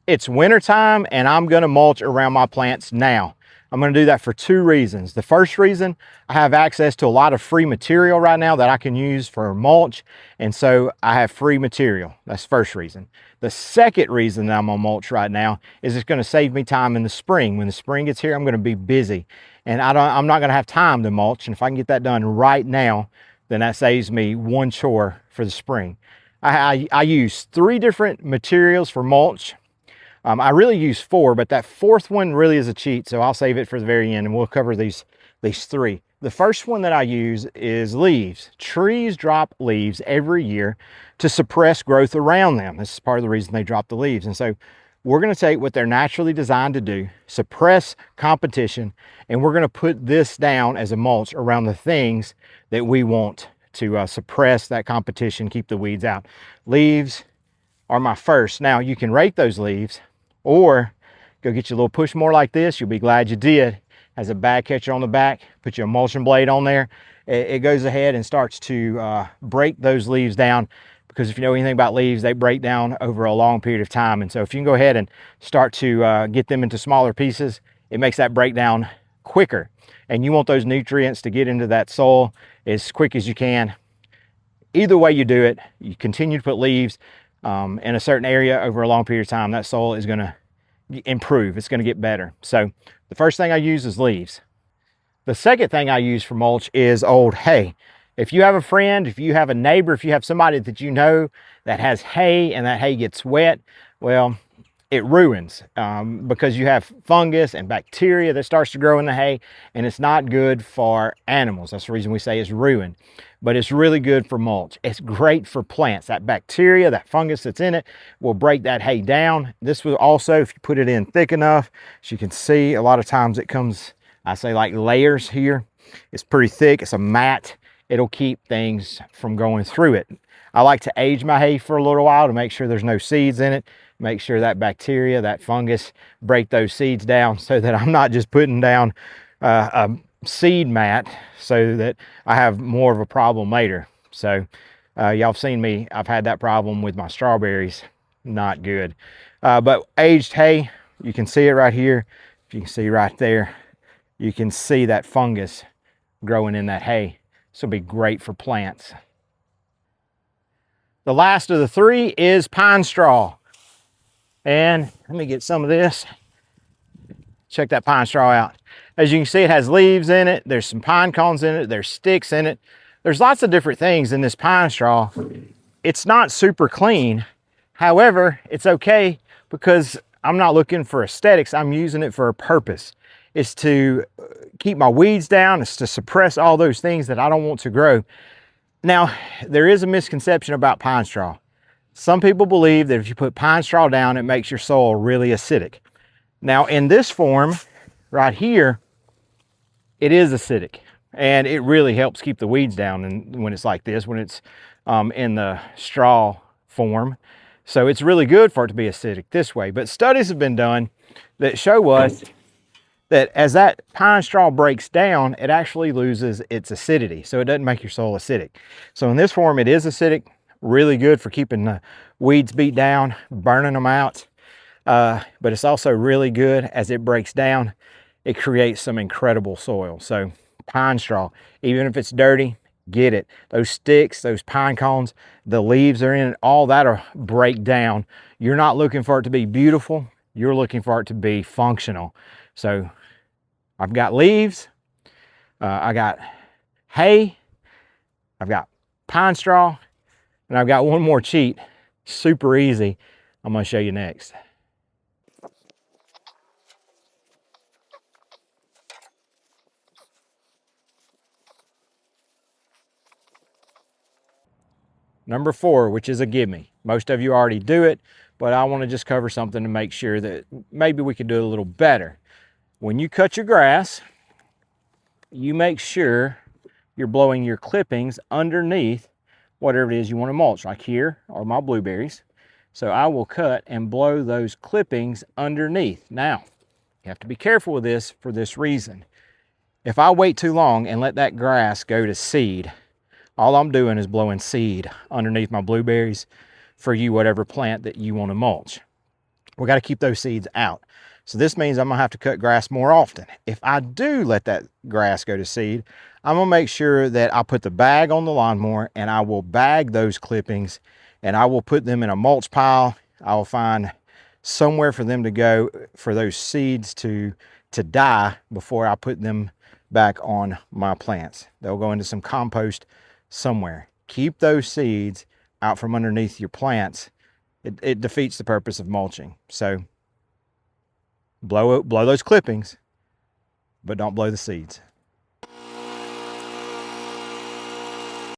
It's wintertime and I'm gonna mulch around my plants now. I'm gonna do that for 2 reasons. The first reason, I have access to a lot of free material right now that I can use for mulch, and so I have free material. That's the first reason. The second reason that I'm on mulch right now is it's gonna save me time in the spring. When the spring gets here, I'm gonna be busy, and I'm not gonna have time to mulch, and if I can get that done right now, then that saves me one chore for the spring. I use 3 different materials for mulch. I really use 4, but that 4th one really is a cheat, so I'll save it for the very end and we'll cover these 3. The first one that I use is leaves. Trees drop leaves every year to suppress growth around them. This is part of the reason they drop the leaves. And so we're gonna take what they're naturally designed to do, suppress competition, and we're gonna put this down as a mulch around the things that we want to suppress that competition, keep the weeds out. Leaves are my first. Now you can rake those leaves, or go get you a little push more like this. You'll be glad you did. Has a bag catcher on the back. Put your emulsion blade on there. It goes ahead and starts to break those leaves down, because if you know anything about leaves, they break down over a long period of time. And so if you can go ahead and start to get them into smaller pieces, it makes that breakdown quicker. And you want those nutrients to get into that soil as quick as you can. Either way you do it, you continue to put leaves in a certain area over a long period of time, that soil is going to improve. It's going to get better. So the first thing I use is leaves. The second thing I use for mulch is old hay. If you have a friend, if you have a neighbor, if you have somebody that you know that has hay and that hay gets wet, well, it ruins because you have fungus and bacteria that starts to grow in the hay, and it's not good for animals. That's the reason we say it's ruined. But it's really good for mulch. It's great for plants. That bacteria, that fungus that's in it will break that hay down. This will also, if you put it in thick enough, as you can see, a lot of times it comes, I say like layers here. It's pretty thick, it's a mat. It'll keep things from going through it. I like to age my hay for a little while to make sure there's no seeds in it, make sure that bacteria, that fungus, break those seeds down, so that I'm not just putting down a seed mat so that I have more of a problem later. So y'all have seen me, I've had that problem with my strawberries. Not good. But aged hay, you can see it right here. If you can see right there, you can see that fungus growing in that hay. This will be great for plants. The last of the 3 is pine straw. And let me get some of this. Check that pine straw out. As you can see, it has leaves in it. There's some pine cones in it. There's sticks in it. There's lots of different things in this pine straw. It's not super clean. However, it's okay because I'm not looking for aesthetics. I'm using it for a purpose. It's to keep my weeds down. It's to suppress all those things that I don't want to grow. Now, there is a misconception about pine straw. Some people believe that if you put pine straw down, it makes your soil really acidic. Now, in this form right here, it is acidic, and it really helps keep the weeds down. And when it's like this, when it's in the straw form, so it's really good for it to be acidic this way. But studies have been done that show us that as that pine straw breaks down, it actually loses its acidity. So it doesn't make your soil acidic. So in this form, it is acidic, really good for keeping the weeds beat down, burning them out. But it's also really good as it breaks down. It creates some incredible soil. So pine straw, even if it's dirty, get it. Those sticks, those pine cones, the leaves are in it, all that'll break down. You're not looking for it to be beautiful. You're looking for it to be functional. So I've got leaves, I got hay, I've got pine straw, and I've got one more cheat, super easy, I'm gonna show you next. Number 4, which is a gimme. Most of you already do it, but I want to just cover something to make sure that maybe we could do it a little better. When you cut your grass, you make sure you're blowing your clippings underneath whatever it is you want to mulch. Like here are my blueberries. So I will cut and blow those clippings underneath. Now, you have to be careful with this for this reason. If I wait too long and let that grass go to seed, all I'm doing is blowing seed underneath my blueberries for you, whatever plant that you want to mulch. We got to keep those seeds out. So this means I'm gonna have to cut grass more often. If I do let that grass go to seed, I'm gonna make sure that I put the bag on the lawnmower and I will bag those clippings and I will put them in a mulch pile. I will find somewhere for them to go, for those seeds to die before I put them back on my plants. They'll go into some compost somewhere. Keep those seeds out from underneath your plants. It defeats the purpose of mulching. So blow those clippings, but don't blow the seeds.